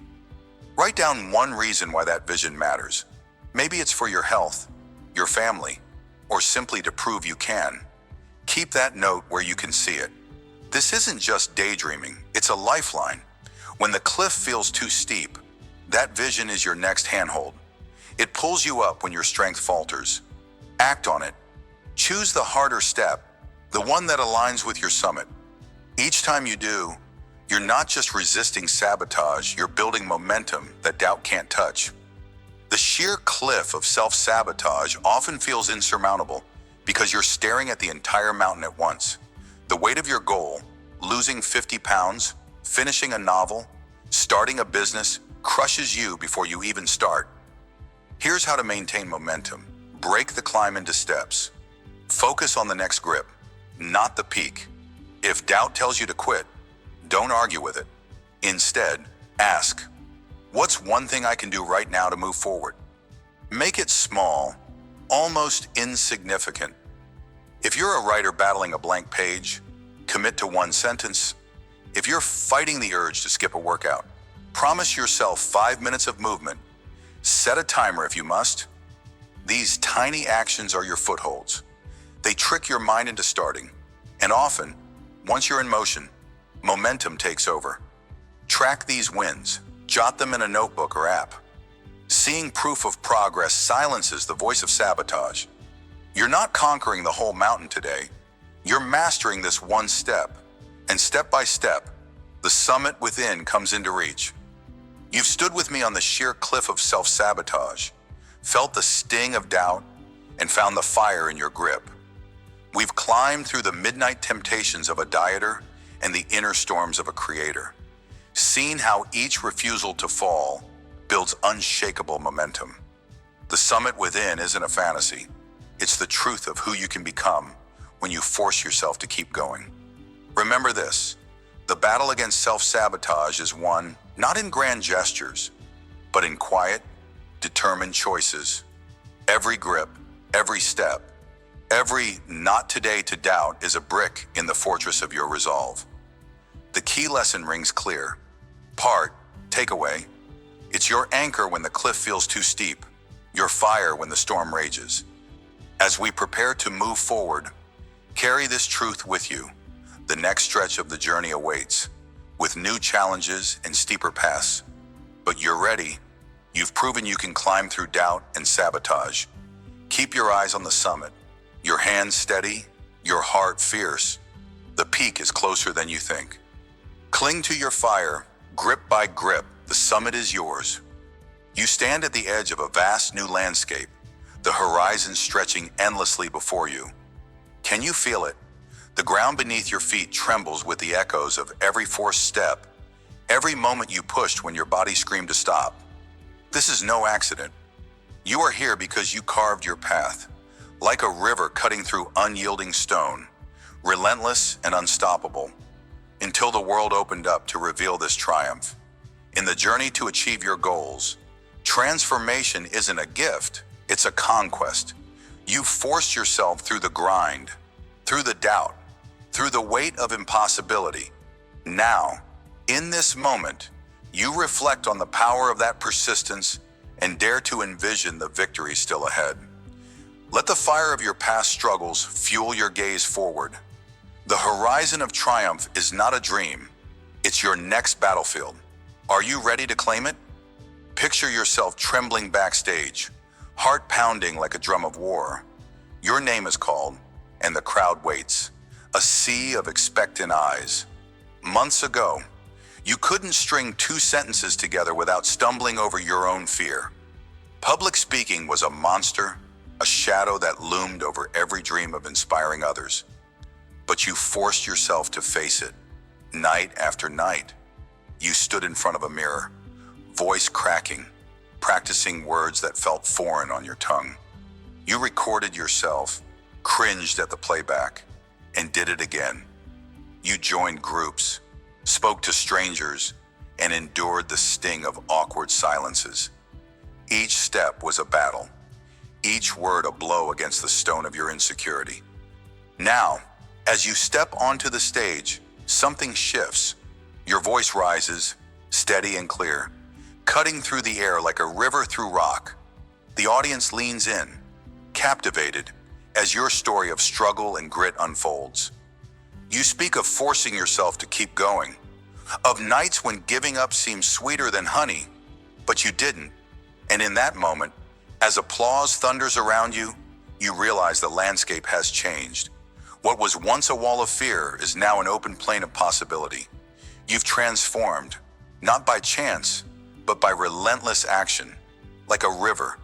Write down one reason why that vision matters. Maybe it's for your health, your family, or simply to prove you can. Keep that note where you can see it. This isn't just daydreaming, it's a lifeline. When the cliff feels too steep, that vision is your next handhold. It pulls you up when your strength falters. Act on it. Choose the harder step, the one that aligns with your summit. Each time you do, you're not just resisting sabotage, you're building momentum that doubt can't touch. The sheer cliff of self-sabotage often feels insurmountable because you're staring at the entire mountain at once. The weight of your goal, losing 50 pounds, finishing a novel, starting a business, crushes you before you even start. Here's how to maintain momentum. Break the climb into steps. Focus on the next grip, not the peak. If doubt tells you to quit, don't argue with it. Instead, ask, what's one thing I can do right now to move forward? Make it small, almost insignificant. If you're a writer battling a blank page, commit to one sentence. If you're fighting the urge to skip a workout, promise yourself 5 minutes of movement. Set a timer if you must. These tiny actions are your footholds. They trick your mind into starting, and often, once you're in motion, momentum takes over. Track these wins, jot them in a notebook or app. Seeing proof of progress silences the voice of sabotage. You're not conquering the whole mountain today. You're mastering this one step, and step by step, the summit within comes into reach. You've stood with me on the sheer cliff of self-sabotage, felt the sting of doubt, and found the fire in your grip. We've climbed through the midnight temptations of a dieter and the inner storms of a creator, seen how each refusal to fall builds unshakable momentum. The summit within isn't a fantasy. It's the truth of who you can become when you force yourself to keep going. Remember this, the battle against self-sabotage is won not in grand gestures, but in quiet, determined choices. Every grip, every step, every not today to doubt is a brick in the fortress of your resolve. The key lesson rings clear. Takeaway. It's your anchor when the cliff feels too steep, your fire when the storm rages. As we prepare to move forward, carry this truth with you. The next stretch of the journey awaits, with new challenges and steeper paths. But you're ready. You've proven you can climb through doubt and sabotage. Keep your eyes on the summit, your hands steady, your heart fierce. The peak is closer than you think. Cling to your fire, grip by grip, the summit is yours. You stand at the edge of a vast new landscape, the horizon stretching endlessly before you. Can you feel it? The ground beneath your feet trembles with the echoes of every forced step, every moment you pushed when your body screamed to stop. This is no accident. You are here because you carved your path, like a river cutting through unyielding stone, relentless and unstoppable, until the world opened up to reveal this triumph. In the journey to achieve your goals, transformation isn't a gift, it's a conquest. You've forced yourself through the grind, through the doubt, through the weight of impossibility. Now, in this moment, you reflect on the power of that persistence and dare to envision the victory still ahead. Let the fire of your past struggles fuel your gaze forward. The horizon of triumph is not a dream, it's your next battlefield. Are you ready to claim it? Picture yourself trembling backstage, heart pounding like a drum of war. Your name is called, and the crowd waits, a sea of expectant eyes. Months ago, you couldn't string 2 sentences together without stumbling over your own fear. Public speaking was a monster, a shadow that loomed over every dream of inspiring others. But you forced yourself to face it, night after night. You stood in front of a mirror, voice cracking, practicing words that felt foreign on your tongue. You recorded yourself, cringed at the playback, and did it again. You joined groups, spoke to strangers, and endured the sting of awkward silences. Each step was a battle, each word a blow against the stone of your insecurity. Now, as you step onto the stage, something shifts. Your voice rises, steady and clear, cutting through the air like a river through rock. The audience leans in, captivated, as your story of struggle and grit unfolds. You speak of forcing yourself to keep going, of nights when giving up seemed sweeter than honey, but you didn't. And in that moment, as applause thunders around you, you realize the landscape has changed. What was once a wall of fear is now an open plain of possibility. You've transformed, not by chance, but by relentless action. Like a river,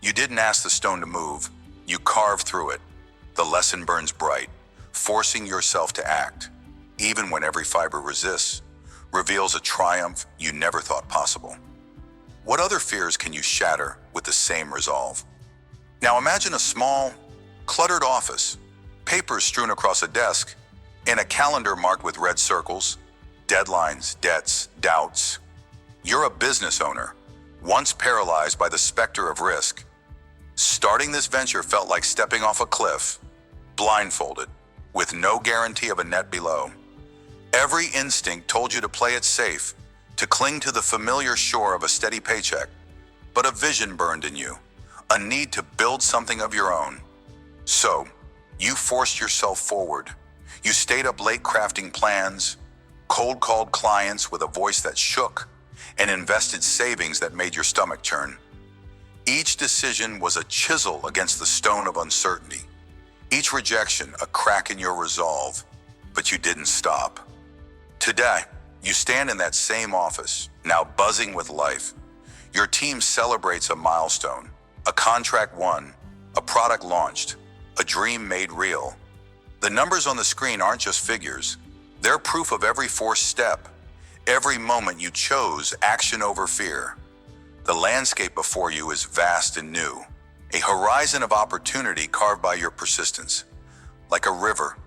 you didn't ask the stone to move, you carved through it. The lesson burns bright, forcing yourself to act, even when every fiber resists, reveals a triumph you never thought possible. What other fears can you shatter with the same resolve? Now imagine a small, cluttered office, papers strewn across a desk, and a calendar marked with red circles, deadlines, debts, doubts. You're a business owner, once paralyzed by the specter of risk. Starting this venture felt like stepping off a cliff, blindfolded, with no guarantee of a net below. Every instinct told you to play it safe, to cling to the familiar shore of a steady paycheck. But a vision burned in you, a need to build something of your own. So, you forced yourself forward. You stayed up late crafting plans, cold called clients with a voice that shook, and invested savings that made your stomach churn. Each decision was a chisel against the stone of uncertainty. Each rejection a crack in your resolve, but you didn't stop. Today, you stand in that same office, now buzzing with life. Your team celebrates a milestone, a contract won, a product launched, a dream made real. The numbers on the screen aren't just figures. They're proof of every forced step, every moment you chose action over fear. The landscape before you is vast and new, a horizon of opportunity carved by your persistence. Like a river,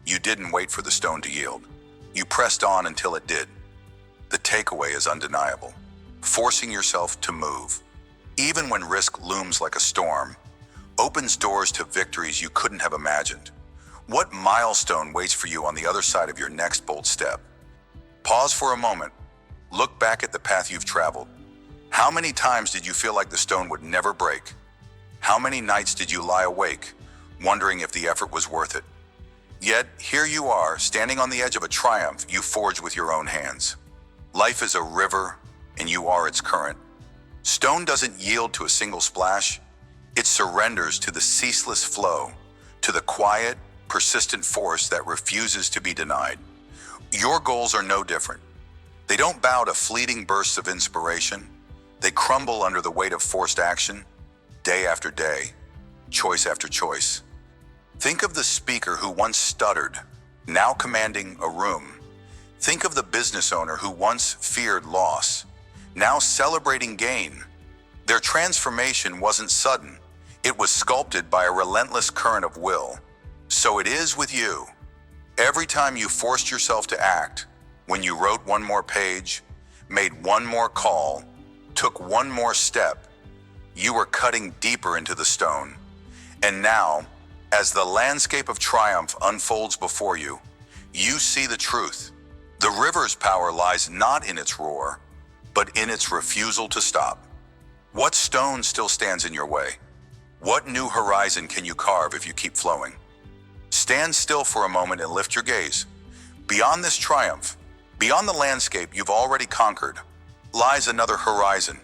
you didn't wait for the stone to yield. You pressed on until it did. The takeaway is undeniable. Forcing yourself to move, even when risk looms like a storm, opens doors to victories you couldn't have imagined. What milestone waits for you on the other side of your next bold step? Pause for a moment. Look back at the path you've traveled. How many times did you feel like the stone would never break? How many nights did you lie awake, wondering if the effort was worth it? Yet, here you are, standing on the edge of a triumph you forged with your own hands. Life is a river, and you are its current. Stone doesn't yield to a single splash. It surrenders to the ceaseless flow, to the quiet, persistent force that refuses to be denied. Your goals are no different. They don't bow to fleeting bursts of inspiration. They crumble under the weight of forced action, day after day, choice after choice. Think of the speaker who once stuttered, now commanding a room. Think of the business owner who once feared loss, now celebrating gain. Their transformation wasn't sudden. It was sculpted by a relentless current of will. So it is with you. Every time you forced yourself to act, when you wrote one more page, made one more call, took one more step, you were cutting deeper into the stone. And now, as the landscape of triumph unfolds before you, you see the truth. The river's power lies not in its roar, but in its refusal to stop. What stone still stands in your way? What new horizon can you carve if you keep flowing? Stand still for a moment and lift your gaze. Beyond this triumph, beyond the landscape you've already conquered, lies another horizon.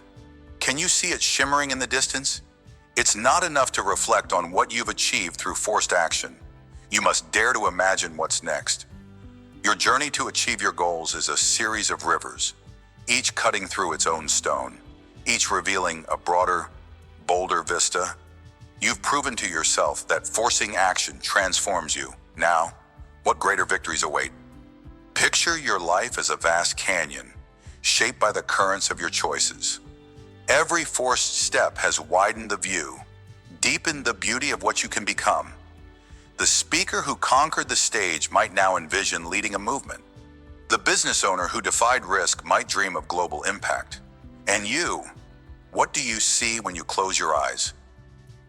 Can you see it shimmering in the distance? It's not enough to reflect on what you've achieved through forced action. You must dare to imagine what's next. Your journey to achieve your goals is a series of rivers, each cutting through its own stone, each revealing a broader, bolder vista. You've proven to yourself that forcing action transforms you. Now, what greater victories await? Picture your life as a vast canyon, shaped by the currents of your choices. Every forced step has widened the view, deepened the beauty of what you can become. The speaker who conquered the stage might now envision leading a movement. The business owner who defied risk might dream of global impact. And you, what do you see when you close your eyes?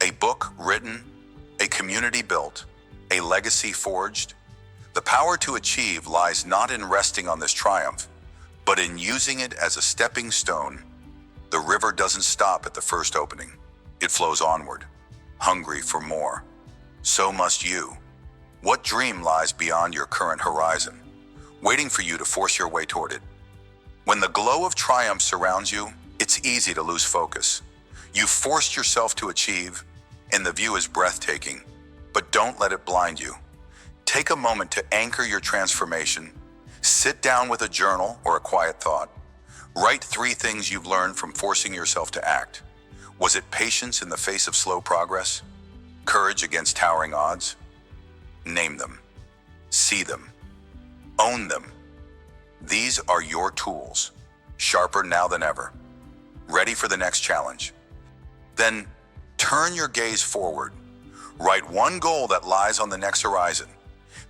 A book written, a community built, a legacy forged? The power to achieve lies not in resting on this triumph, but in using it as a stepping stone. The river doesn't stop at the first opening. It flows onward, hungry for more. So must you. What dream lies beyond your current horizon, waiting for you to force your way toward it? When the glow of triumph surrounds you, it's easy to lose focus. You've forced yourself to achieve, and the view is breathtaking, but don't let it blind you. Take a moment to anchor your transformation. Sit down with a journal or a quiet thought. Write 3 things you've learned from forcing yourself to act. Was it patience in the face of slow progress? Courage against towering odds? Name them. See them. Own them. These are your tools, sharper now than ever, ready for the next challenge. Then turn your gaze forward. Write one goal that lies on the next horizon.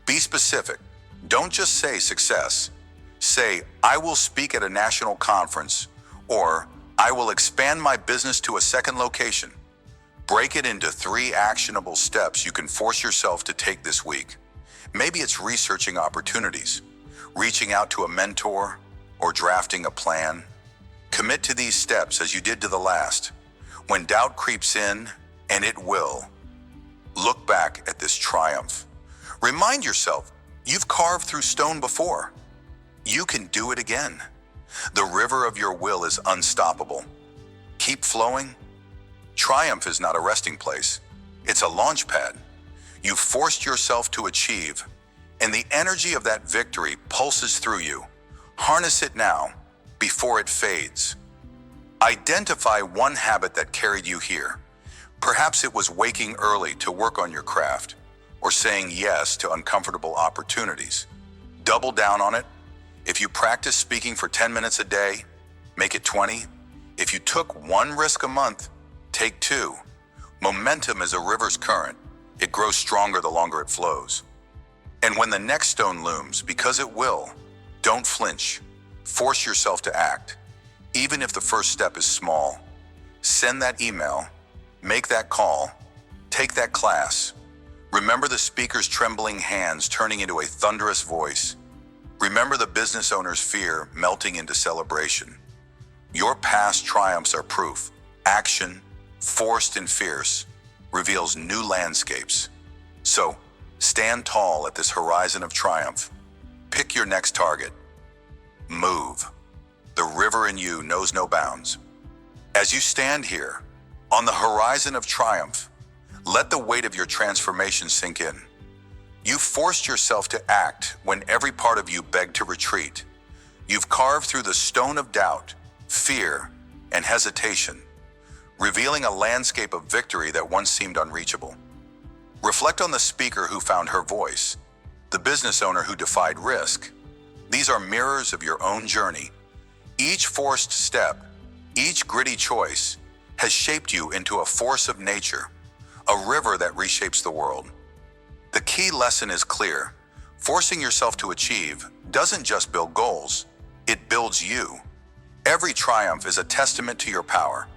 Be specific. Don't just say success. Say, I will speak at a national conference, or I will expand my business to a second location. Break it into 3 actionable steps you can force yourself to take this week. Maybe it's researching opportunities, reaching out to a mentor, or drafting a plan. Commit to these steps as you did to the last. When doubt creeps in, and it will, look back at this triumph. Remind yourself, you've carved through stone before. You can do it again. The river of your will is unstoppable. Keep flowing. Triumph is not a resting place. It's a launch pad. You've forced yourself to achieve, and the energy of that victory pulses through you. Harness it now, before it fades. Identify one habit that carried you here. Perhaps it was waking early to work on your craft, or saying yes to uncomfortable opportunities. Double down on it. If you practice speaking for 10 minutes a day, make it 20. If you took 1 risk a month, take 2. Momentum is a river's current. It grows stronger the longer it flows. And when the next stone looms, because it will, don't flinch. Force yourself to act. Even if the first step is small, send that email, make that call, take that class. Remember the speaker's trembling hands turning into a thunderous voice. Remember the business owner's fear melting into celebration. Your past triumphs are proof. Action, forced and fierce, reveals new landscapes. So, stand tall at this horizon of triumph. Pick your next target. Move. The river in you knows no bounds. As you stand here, on the horizon of triumph, let the weight of your transformation sink in. You've forced yourself to act when every part of you begged to retreat. You've carved through the stone of doubt, fear, and hesitation, revealing a landscape of victory that once seemed unreachable. Reflect on the speaker who found her voice, the business owner who defied risk. These are mirrors of your own journey. Each forced step, each gritty choice, has shaped you into a force of nature, a river that reshapes the world. The key lesson is clear. Forcing yourself to achieve doesn't just build goals, it builds you. Every triumph is a testament to your power,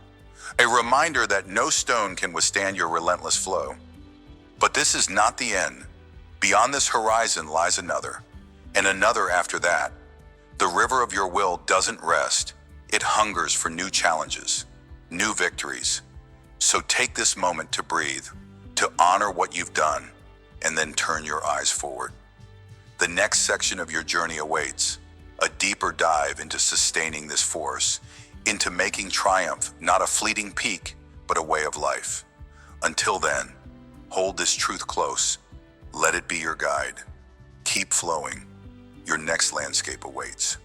a reminder that no stone can withstand your relentless flow. But this is not the end. Beyond this horizon lies another, and another after that. The river of your will doesn't rest. It hungers for new challenges, new victories. So take this moment to breathe, to honor what you've done, and then turn your eyes forward. The next section of your journey awaits, a deeper dive into sustaining this force, into making triumph not a fleeting peak, but a way of life. Until then, hold this truth close. Let it be your guide. Keep flowing. Your next landscape awaits.